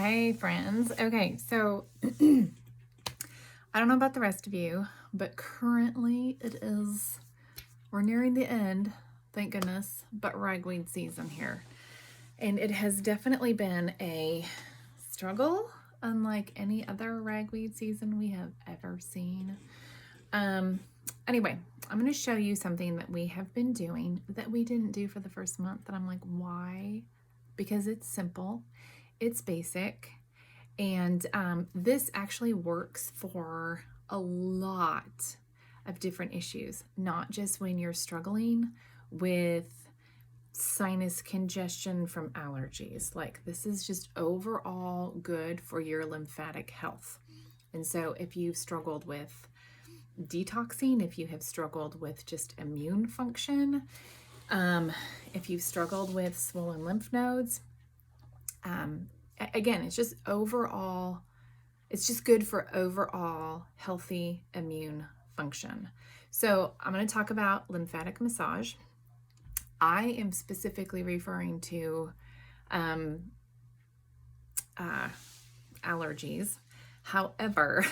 Hey friends. Okay, so I don't know about the rest of you, but currently we're nearing the end, thank goodness, but ragweed season here. And it has definitely been a struggle, unlike any other ragweed season we have ever seen. Anyway, I'm going to show you something that we have been doing that we didn't do for the first month. And I'm like, why? Because it's simple, it's basic. And this actually works for a lot of different issues, not just when you're struggling with sinus congestion from allergies. Like, this is just overall good for your lymphatic health. And so if you've struggled with detoxing, if you have struggled with just immune function, if you've struggled with swollen lymph nodes, again, it's just good for overall healthy immune function. So I'm going to talk about lymphatic massage. I am specifically referring to allergies. However,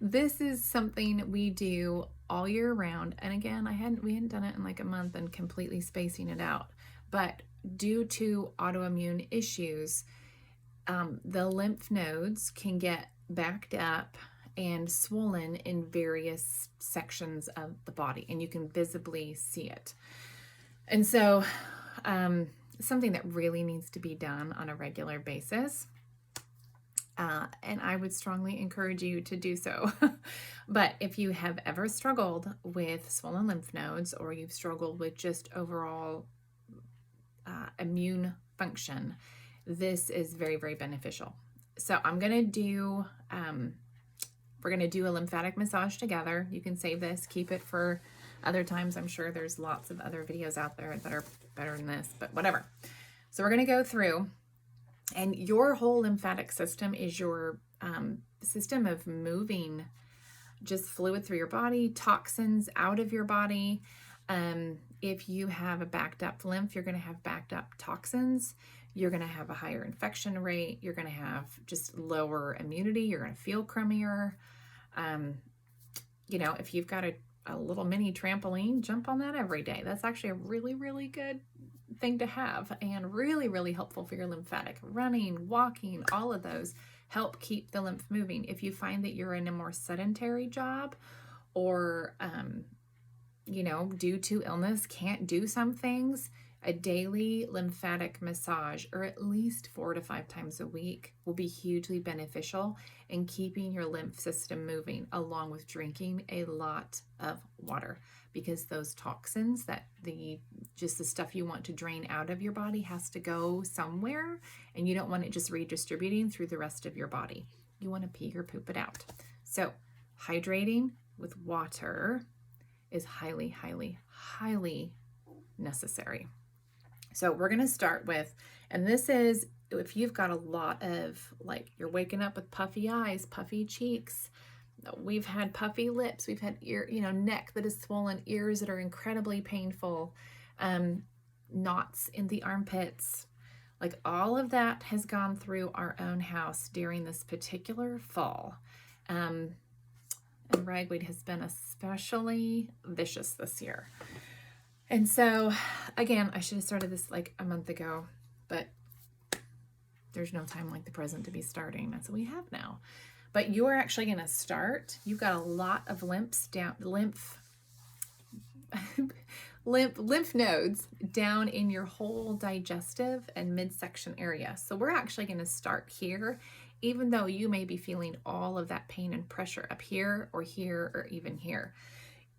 this is something we do all year round. And again, we hadn't done it in like a month and completely spacing it out. But due to autoimmune issues, the lymph nodes can get backed up and swollen in various sections of the body, and you can visibly see it. And so something that really needs to be done on a regular basis. And I would strongly encourage you to do so. But if you have ever struggled with swollen lymph nodes, or you've struggled with just overall immune function, this is very, very beneficial. So we're going to do a lymphatic massage together. You can save this, keep it for other times. I'm sure there's lots of other videos out there that are better than this, but whatever. So we're going to go through, and your whole lymphatic system is your system of moving just fluid through your body, toxins out of your body. If you have a backed up lymph, you're going to have backed up toxins. You're going to have a higher infection rate. You're going to have just lower immunity. You're going to feel crummier. If you've got a little mini trampoline, jump on that every day. That's actually a really, really good thing to have, and really, really helpful for your lymphatic. Running, walking, all of those help keep the lymph moving. If you find that you're in a more sedentary job, or due to illness can't do some things, a daily lymphatic massage, or at least 4 to 5 times a week, will be hugely beneficial in keeping your lymph system moving, along with drinking a lot of water, because those toxins, the stuff you want to drain out of your body, has to go somewhere, and you don't want it just redistributing through the rest of your body. You want to pee or poop it out. So hydrating with water is highly, highly, highly necessary. So we're going to start with, and this is if you've got a lot of, like, you're waking up with puffy eyes, puffy cheeks, we've had puffy lips, we've had neck that is swollen, ears that are incredibly painful, knots in the armpits, like all of that has gone through our own house during this particular fall. And ragweed has been especially vicious this year. And so, again, I should have started this like a month ago, but there's no time like the present to be starting. That's what we have now. But you are actually going to start. You've got a lot of lymph nodes down in your whole digestive and midsection area. So we're actually going to start here, even though you may be feeling all of that pain and pressure up here, or even here,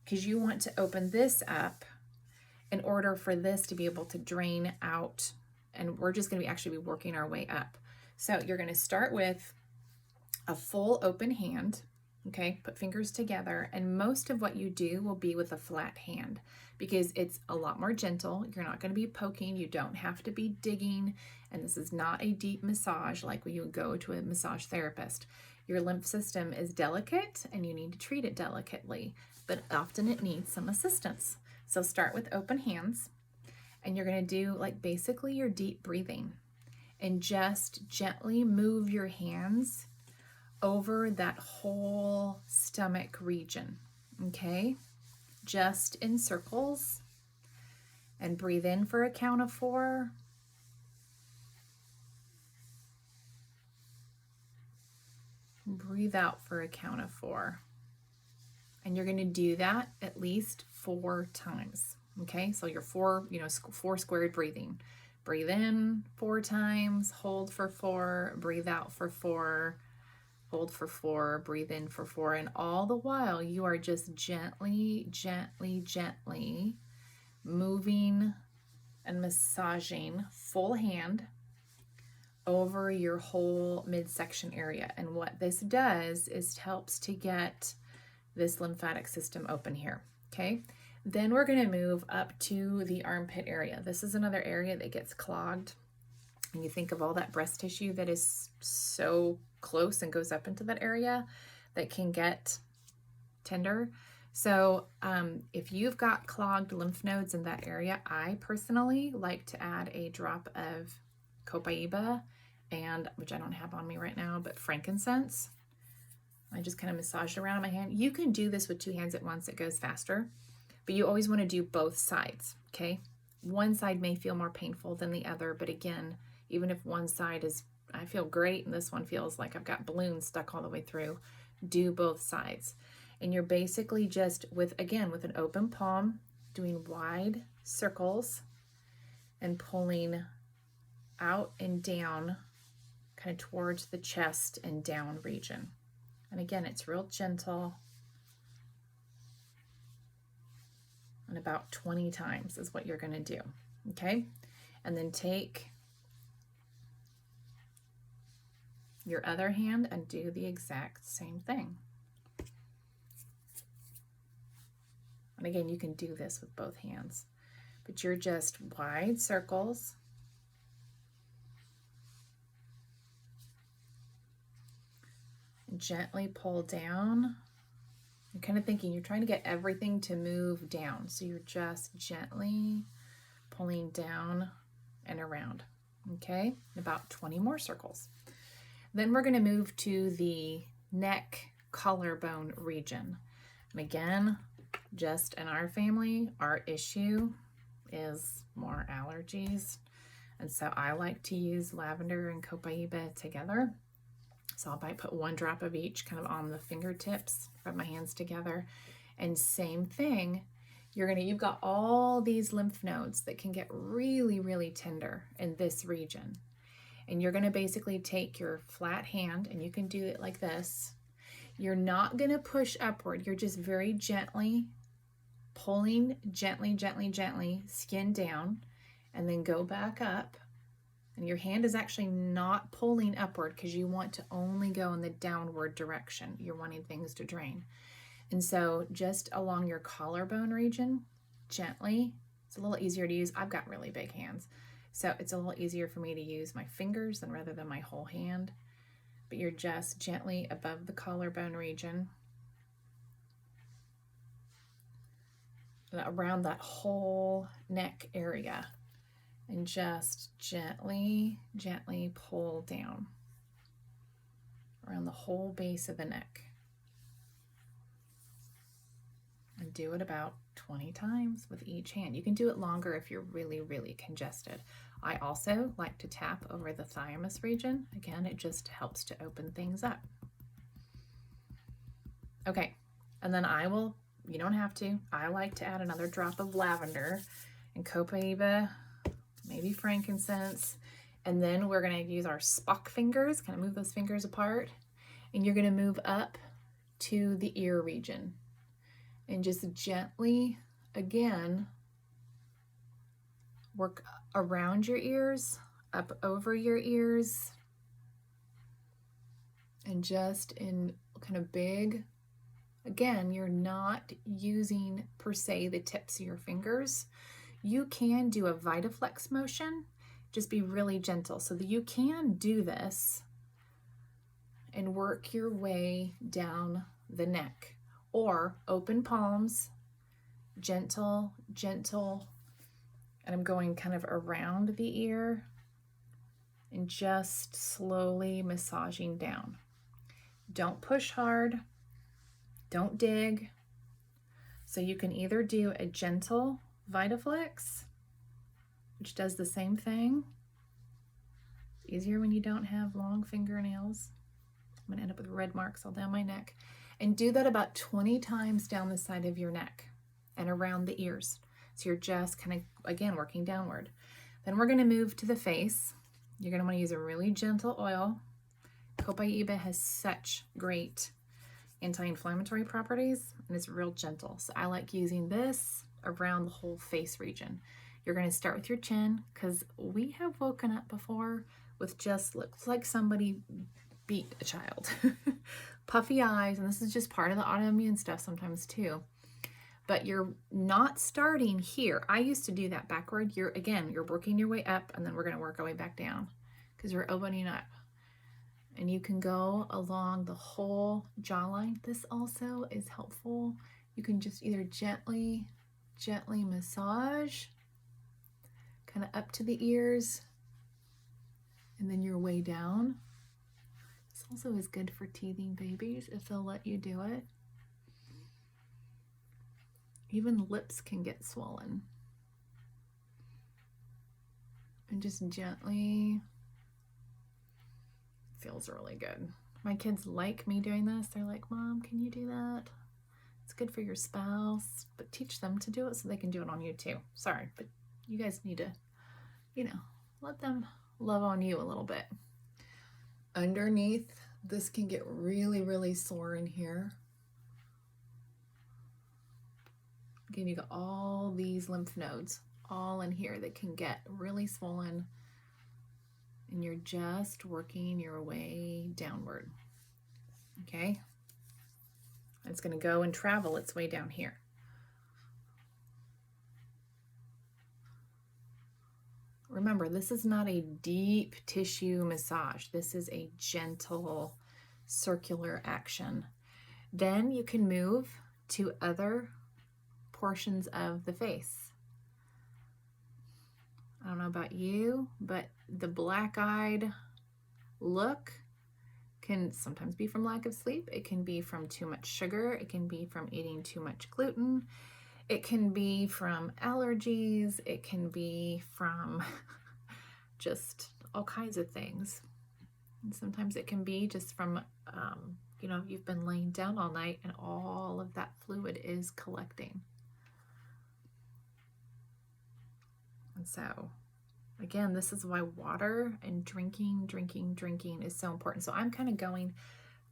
because you want to open this up in order for this to be able to drain out. And we're just going to actually be working our way up. So you're going to start with a full open hand. Okay, put fingers together, and most of what you do will be with a flat hand, because it's a lot more gentle. You're not going to be poking. You don't have to be digging, and this is not a deep massage like when you go to a massage therapist. Your lymph system is delicate, and you need to treat it delicately, but often it needs some assistance. So start with open hands, and you're going to do like basically your deep breathing. and just gently move your hands over that whole stomach region, okay? Just in circles. And breathe in for a count of 4. Breathe out for a count of 4. And you're going to do that at least 4 times. Okay, so your 4 squared breathing. Breathe in 4 times, hold for 4, breathe out for 4, hold for 4, breathe in for 4. And all the while, you are just gently, gently, gently moving and massaging full hand over your whole midsection area. And what this does is helps to get this lymphatic system open here, okay? Then we're gonna move up to the armpit area. This is another area that gets clogged. And you think of all that breast tissue that is so close and goes up into that area that can get tender. So if you've got clogged lymph nodes in that area, I personally like to add a drop of copaiba and, which I don't have on me right now, but frankincense. I just kind of massage it around in my hand. You can do this with 2 hands at once. It goes faster, but you always want to do both sides, okay? One side may feel more painful than the other, but again, even if one side is, I feel great, and this one feels like I've got balloons stuck all the way through, do both sides. And you're basically just with an open palm, doing wide circles and pulling out and down, kind of towards the chest and down region. And again, it's real gentle. And about 20 times is what you're going to do, okay? And then take your other hand and do the exact same thing. And again, you can do this with both hands, but you're just wide circles. Gently pull down. You're kind of thinking you're trying to get everything to move down. So you're just gently pulling down and around. Okay, about 20 more circles. Then we're going to move to the neck collarbone region. And again, just in our family, our issue is more allergies. And so I like to use lavender and copaiba together. So I might put 1 drop of each kind of on the fingertips, rub my hands together. And same thing, you've got all these lymph nodes that can get really, really tender in this region. And you're gonna basically take your flat hand, and you can do it like this. You're not gonna push upward, you're just very gently pulling, gently, gently, gently, skin down, and then go back up. And your hand is actually not pulling upward because you want to only go in the downward direction. You're wanting things to drain. And so just along your collarbone region, gently, it's a little easier to use. I've got really big hands, so it's a little easier for me to use my fingers rather than my whole hand. But you're just gently above the collarbone region, around that whole neck area. And just gently, gently pull down around the whole base of the neck. And do it about 20 times with each hand. You can do it longer if you're really, really congested. I also like to tap over the thymus region. Again, it just helps to open things up. Okay, and then you don't have to, I like to add another drop of lavender and copaiba, maybe frankincense, and then we're going to use our Spock fingers, kind of move those fingers apart, and you're going to move up to the ear region and just gently, again, work around your ears, up over your ears, and just in kind of big, again, you're not using per se the tips of your fingers. You can do a Vitaflex motion, just be really gentle so that you can do this and work your way down the neck, or open palms, gentle, gentle, and I'm going kind of around the ear and just slowly massaging down. Don't push hard, don't dig. So you can either do a gentle VitaFlex, which does the same thing. It's easier when you don't have long fingernails. I'm gonna end up with red marks all down my neck. And do that about 20 times down the side of your neck and around the ears. So you're just kind of, again, working downward. Then we're gonna move to the face. You're gonna wanna use a really gentle oil. Copaiba has such great anti-inflammatory properties, and it's real gentle. So I like using this around the whole face region. You're gonna start with your chin, because we have woken up before with just looks like somebody beat a child. Puffy eyes, and this is just part of the autoimmune stuff sometimes too. But you're not starting here. I used to do that backward. You're working your way up, and then we're gonna work our way back down because we're opening up. And you can go along the whole jawline. This also is helpful. You can just either gently massage, kind of up to the ears, and then your way down. This also is good for teething babies if they'll let you do it. Even lips can get swollen. And just gently, feels really good. My kids like me doing this. They're like, Mom, can you do that? It's good for your spouse, but teach them to do it so they can do it on you too. Sorry, but you guys need to, let them love on you a little bit. Underneath, this can get really, really sore in here. Again, you got all these lymph nodes all in here that can get really swollen, and you're just working your way downward. Okay? It's going to go and travel its way down here. Remember, this is not a deep tissue massage. This is a gentle circular action. Then you can move to other portions of the face. I don't know about you, but the black-eyed look can sometimes be from lack of sleep. It can be from too much sugar. It can be from eating too much gluten. It can be from allergies. It can be from just all kinds of things. And sometimes it can be just from, you've been laying down all night and all of that fluid is collecting. And so, again, this is why water and drinking is so important. So I'm kind of going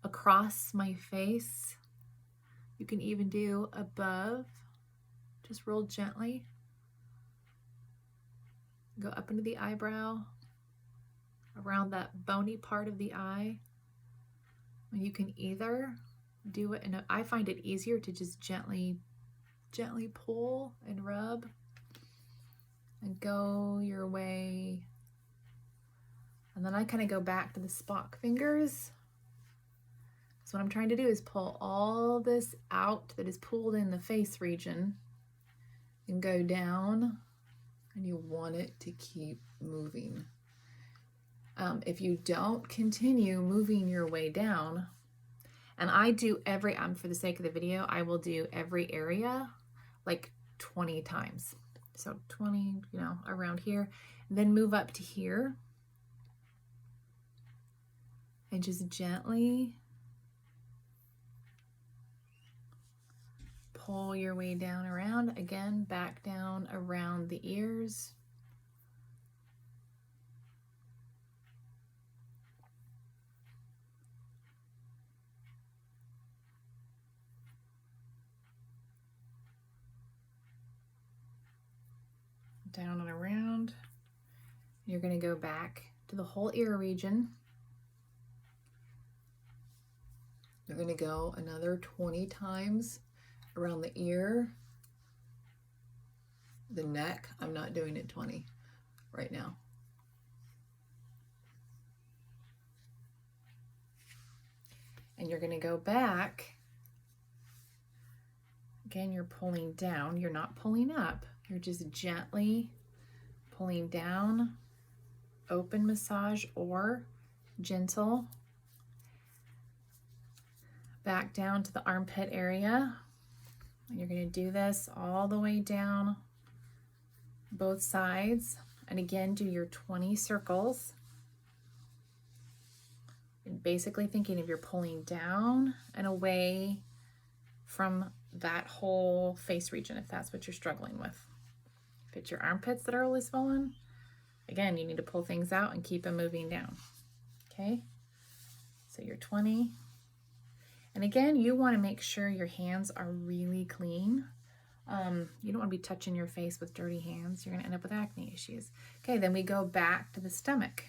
across my face. You can even do above, just real gently. Go up into the eyebrow, around that bony part of the eye. And you can either do it, and I find it easier to just gently pull and rub and go your way. And then I kind of go back to the Spock fingers. So what I'm trying to do is pull all this out that is pulled in the face region and go down, and you want it to keep moving. If you don't continue moving your way down, and I do for the sake of the video, I will do every area like 20 times. So 20, around here, then move up to here and just gently pull your way down around, again, back down around the ears. Down and around. You're going to go back to the whole ear region. You're going to go another 20 times around the ear, the neck. I'm not doing it 20 right now. And you're going to go back. Again, you're pulling down. You're not pulling up. You're just gently pulling down open massage or gentle. Back down to the armpit area. And you're going to do this all the way down both sides. And again, do your 20 circles. And basically thinking if you're pulling down and away from that whole face region, if that's what you're struggling with. If it's your armpits that are really swollen, again, you need to pull things out and keep them moving down. Okay? So you're 20. And again, you want to make sure your hands are really clean. You don't want to be touching your face with dirty hands. You're going to end up with acne issues. Okay, then we go back to the stomach.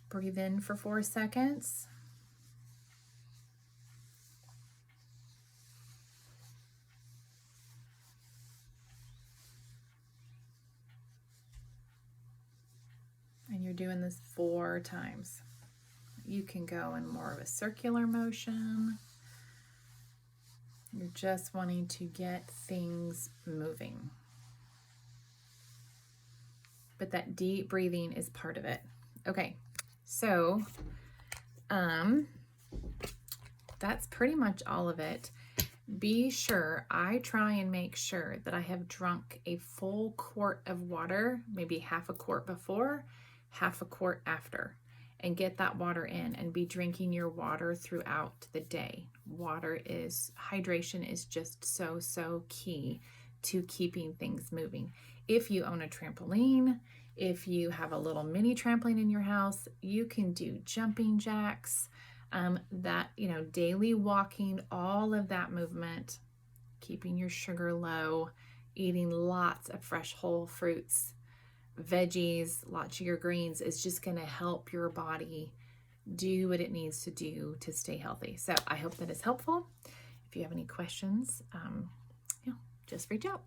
Breathe in for 4 seconds. And you're doing this 4 times. You can go in more of a circular motion. You're just wanting to get things moving. But that deep breathing is part of it. Okay, so that's pretty much all of it. Be sure, I try and make sure that I have drunk a full quart of water, maybe half a quart before, half a quart after, and get that water in and be drinking your water throughout the day. Hydration is just so key to keeping things moving. If you own a trampoline, if you have a little mini trampoline in your house, you can do jumping jacks, daily walking, all of that movement, keeping your sugar low, eating lots of fresh whole fruits, veggies, lots of your greens is just going to help your body do what it needs to do to stay healthy. So I hope that is helpful. If you have any questions, just reach out.